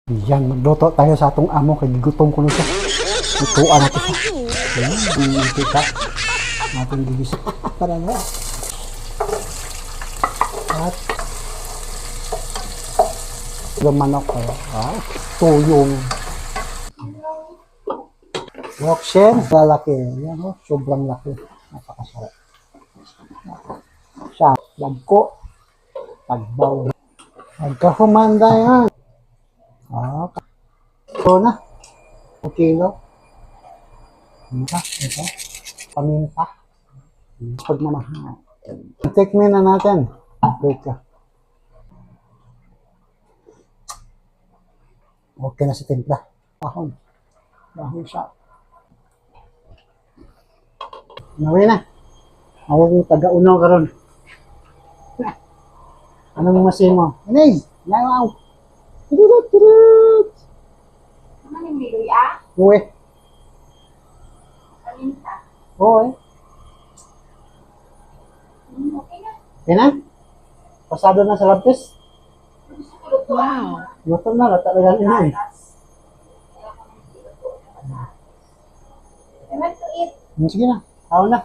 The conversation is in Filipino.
Yan, magluto tayo sa atong amo kay gutom ko na siya. Lutuan natin siya. Yan, hindi ka. Natin gigis. Para na. At yung manok ko. Tuyong. Roxen, lalaki. Yan o, sobrang laki. Napakasarap. Siya, lagko. Tagbaw. Nagkahumanda yan. Ito na. O kilo. Ito. Paminta. Pagmamahal. Tikmin na natin. Wait ka. Okay na sa timpla. Ahon. Ahon siya. Nawin na. Awag taga-unaw karon. Anong masin mo? Inay! Nayaw! Turut! Ano yung miloy ah? Uwe. Paminta. Oo eh. Okay na. Yan na. Pasado na sa lab test. Wow. Luto na. Lata na ganun eh. I want to eat. Sige na. Ako na.